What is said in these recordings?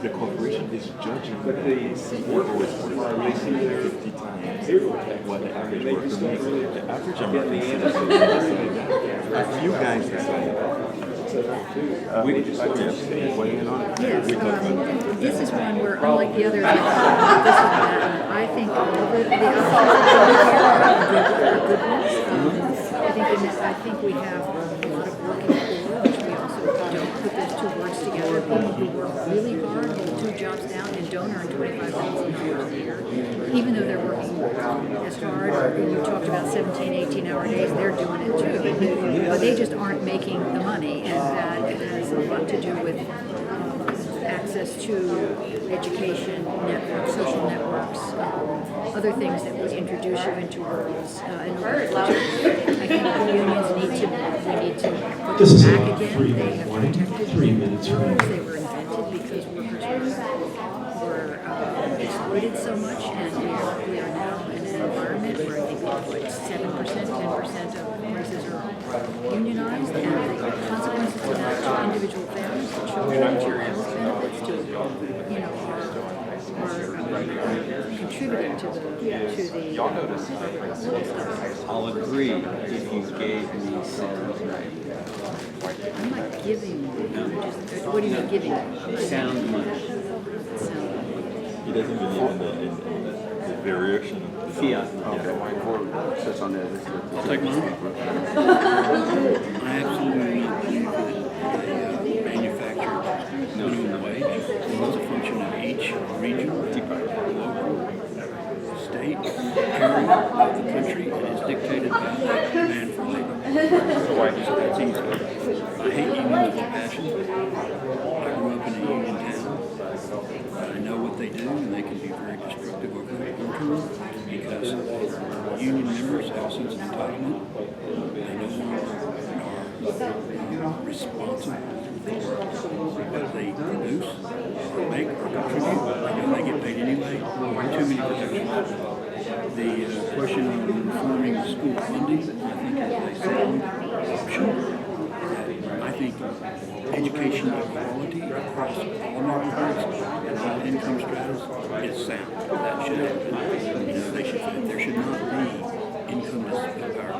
the corporation is judging the CEO is worth 50 times what the average worker makes. The average American citizen doesn't decide that. A few guys decide that. We just weighing in on it. Yes, this is one where, unlike the others, I think all of the I think we have a lot of working poor, which we also don't put those two words together. People who work really hard, hold two jobs down, and don't earn $25,000 a year, even though they're working as hard. Or you talked about 17, 18-hour days; they're doing it too, but they just aren't making the money, and that has a lot to do with access to education, networks, social networks, other things that would introduce you into worlds. In order to, I think the unions need to put This them is back again. free They have warning. protected 3 minutes workers. from They were invented because workers were exploited so much, and we are now in an environment where I think like 7%, 10% of places are unionized, and the consequences of that to individual families, to children, to health benefits, to are contributing to the I'll agree if you gave me sound right. I'm not giving you, just, what do you mean giving you? Sound money. He doesn't believe in the variation of the Fiat. I'll take mine. I absolutely do not believe that the manufactured minimum wage is a function of each region, local, state, area of the country, and is dictated by the demand for labor. So that's easy. I hate unions with passion. I grew up in a union town. I know what they do, and they can be very destructive over the long term because union members have a sense of entitlement. They no longer are responsible for what they produce, or make, or contribute. They know they get paid anyway. Too many protections. The question on reforming school funding, I think, is a sound option. I think education equality across all neighborhoods and all income stratas is sound. That should happen. There should not be income or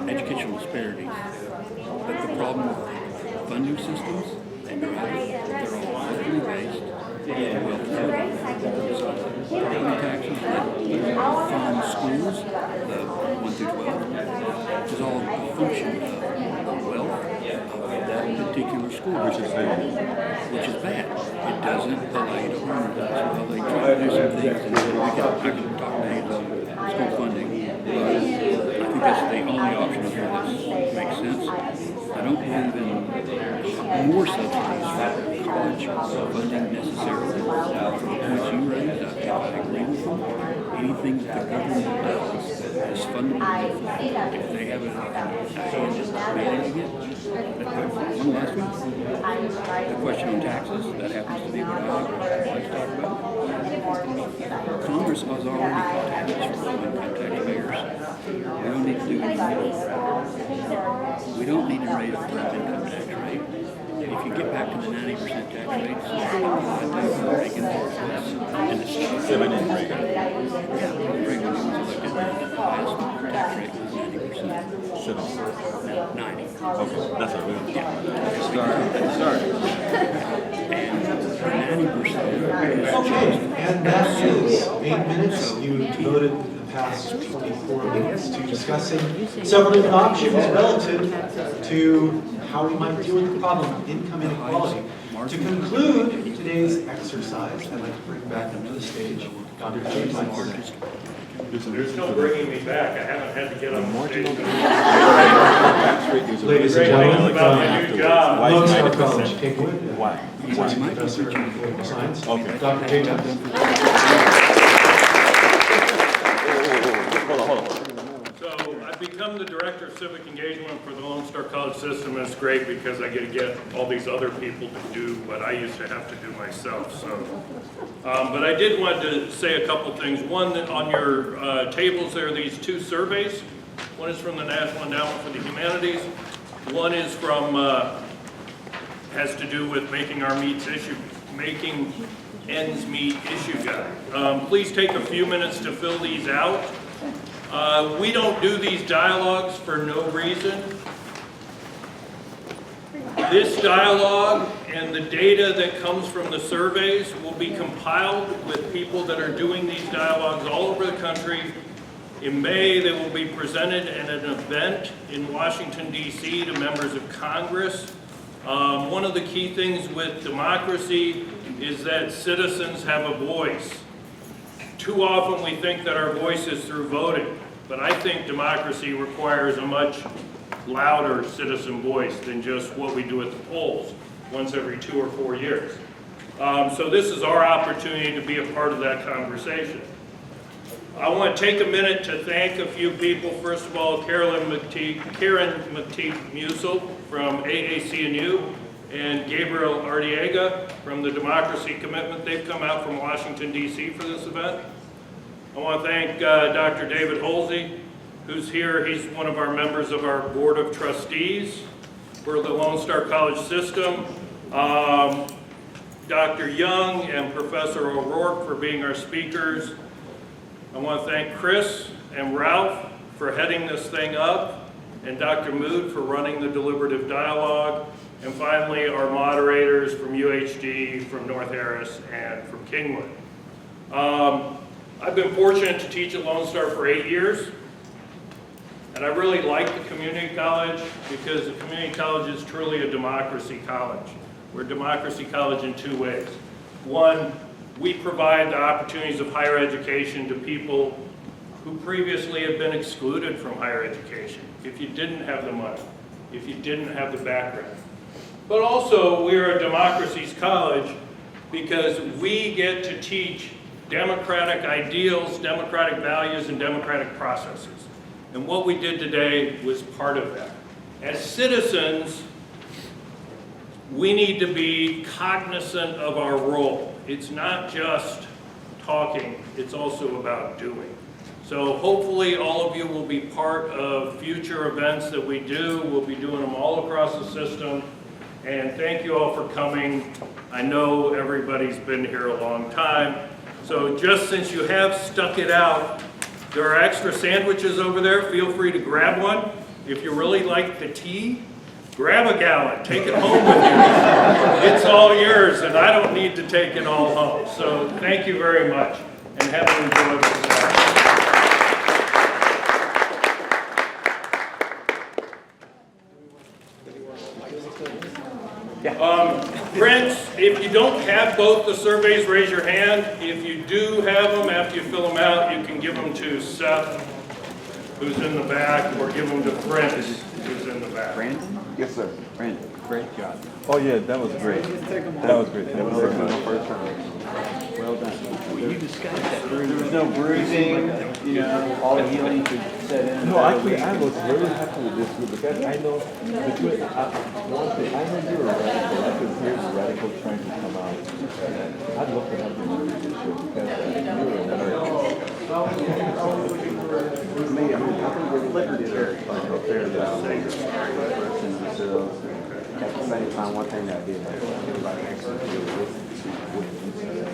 educational disparities. But the problem with funding systems and gravity, they're all locally based and property taxes that fund schools, the 1 through 12, is all a function of the wealth of that particular school, which is bad. It doesn't allow you to earn it. Well, they try to do some things, and I can talk days on school funding, but I think that's the only option here that makes sense. I don't believe in more subsidies for college funding necessarily. For the points you raised, I agree with them. Anything that the government does is fundamentally flawed. If they have a hand in managing it, one last one. The question on taxes, that happens to be what I like to talk about. Congress has already cut taxes for low-income taxpayers. We don't need to do anything more. We don't need to raise the income tax rate. If you get back to the 90% tax rate, Reagan and it's 7 in Reagan. Reagan was elected, the highest tax rate was 90%. 7. 90. Okay, that's a real. Start. And 90% is Okay, and that is 8 minutes. You devoted the past 24 minutes to discussing several different options relative to how we might deal with the problem of income inequality. To conclude today's exercise, I'd like to bring back up to the stage Dr. James Lyons. There's no bringing me back. I haven't had to get on the stage. Tax rate is a Ladies and reason gentlemen, about my new job. Why Lone is Star 90%? College, take away. Why? Associate Professor in Political Science, Okay. Dr. J. Thompson. Hold on. So I've become the director of civic engagement for the Lone Star College system, and it's great because I get to get all these other people to do what I used to have to do myself. So, but I did want to say a couple things. One, that on your tables there are these two surveys. One is from the National Endowment for the Humanities. One is from has to do with making our meats issue, making ends meet issue guide. Please take a few minutes to fill these out. We don't do these dialogues for no reason. This dialogue and the data that comes from the surveys will be compiled with people that are doing these dialogues all over the country. In May, they will be presented at an event in Washington, D.C. to members of Congress. One of the key things with democracy is that citizens have a voice. Too often we think that our voice is through voting, but I think democracy requires a much louder citizen voice than just what we do at the polls once every 2 or 4 years. So this is our opportunity to be a part of that conversation. I want to take a minute to thank a few people. First of all, Karen McTeague-Musel from AAC&U and Gabriel Ardiega from the Democracy Commitment. They've come out from Washington, D.C. for this event. I want to thank Dr. David Holsey, who's here. He's one of our members of our Board of Trustees for the Lone Star College System. Dr. Young and Professor O'Rourke for being our speakers. I want to thank Chris and Ralph for heading this thing up, and Dr. Mood for running the deliberative dialogue, and finally our moderators from UHD, from North Harris, and from Kingwood. I've been fortunate to teach at Lone Star for 8 years, and I really like the community college because the community college is truly a democracy college. We're a democracy college in 2 ways. One, we provide the opportunities of higher education to people who previously have been excluded from higher education, if you didn't have the money, if you didn't have the background. But also, we're a democracy's college because we get to teach democratic ideals, democratic values, and democratic processes. And what we did today was part of that. As citizens, we need to be cognizant of our role. It's not just talking, it's also about doing. So hopefully all of you will be part of future events that we do. We'll be doing them all across the system. And thank you all for coming. I know everybody's been here a long time. So just since you have stuck it out, there are extra sandwiches over there. Feel free to grab one. If you really like the tea, grab a gallon, take it home with you. It's all yours, and I don't need to take it all home. So thank you very much, and have an enjoyable day. Prince, if you don't have both the surveys, raise your hand. If you do have them, after you fill them out, you can give them to Seth, who's in the back, or give them to Prince, who's in the back. Brandon? Yes, sir. Brandon, great job. Oh yeah, that was great. That was great. That was excellent. Well done. Well, you discussed that. There was no bruising, you know, all the healing could set in. No, actually, I was very happy with this group because I know between one thing, I know you're a radical. I could hear the radical trying to come out. I'd love to have you on this show because you're a radical. For me, I think we're libertarian. At the same time, one thing I did, everybody actually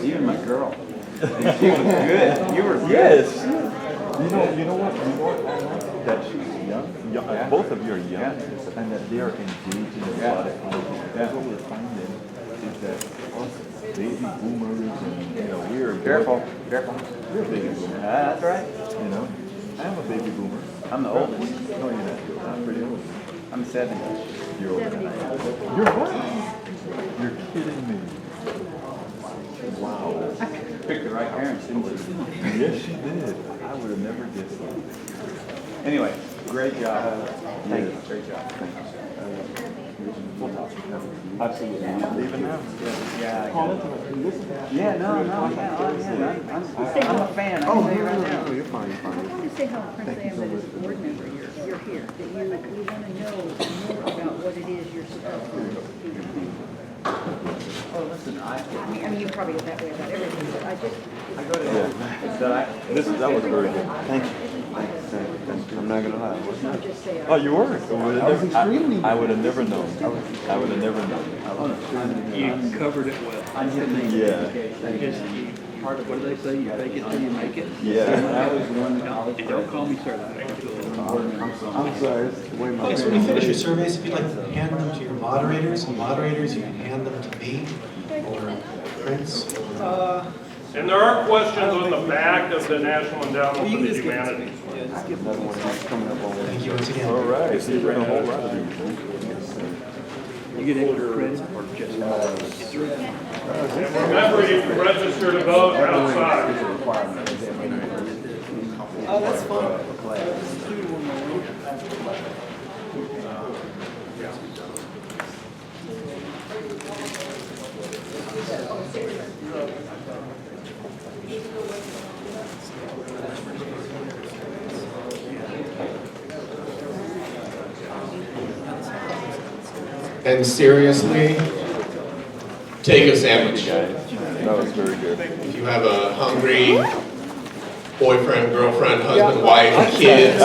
even my girl. She was good. You were good. Yes. You know what? I like that she's young. Yeah. Both of you are young, Yeah. and that they are engaged in a lot of politics. That's what we're finding is that us baby boomers and we're Careful. We're baby boomers. That's right. I'm a baby boomer. I'm the oldest. No, you're not. You're not pretty old. I'm 70. You're old. You're what? You're kidding me. Wow. Picked the right parents, didn't you? Yes, she did. I would have never guessed that. Anyway, great job. Thank you. Great job. Thank you. Absolutely. Leaving now? Yeah. Yeah, no, I'm a fan. I can tell you right now. You're fine, you're fine. I want to say how impressed I am that as a board member you're here, that you want to know more about what it is you're supposed to do. Oh, listen, I mean, you probably get that way about everything, but I just, I go to That was very good. Thank you. I'm not gonna lie. No, just say, Oh, you were? I would have never known. I would have never known. You covered it well. Yeah. Just, what do they say, you fake it till you make it? Yeah. And don't call me sir. I'm sorry. It's the way my Okay, so when you finish your surveys, if you'd like to hand them to your moderators, and moderators, you can hand them to me, or Prince, or... And there are questions on the back of the National Endowment for the Humanities. Another one that's coming up on. Thank you once again. All right. So you're a whole lot of people. You get extra credit or just? And remember, you can register to vote outside. Oh, that's fun. And seriously, take a sandwich. That was very good. If you have a hungry boyfriend, girlfriend, husband, wife, kids,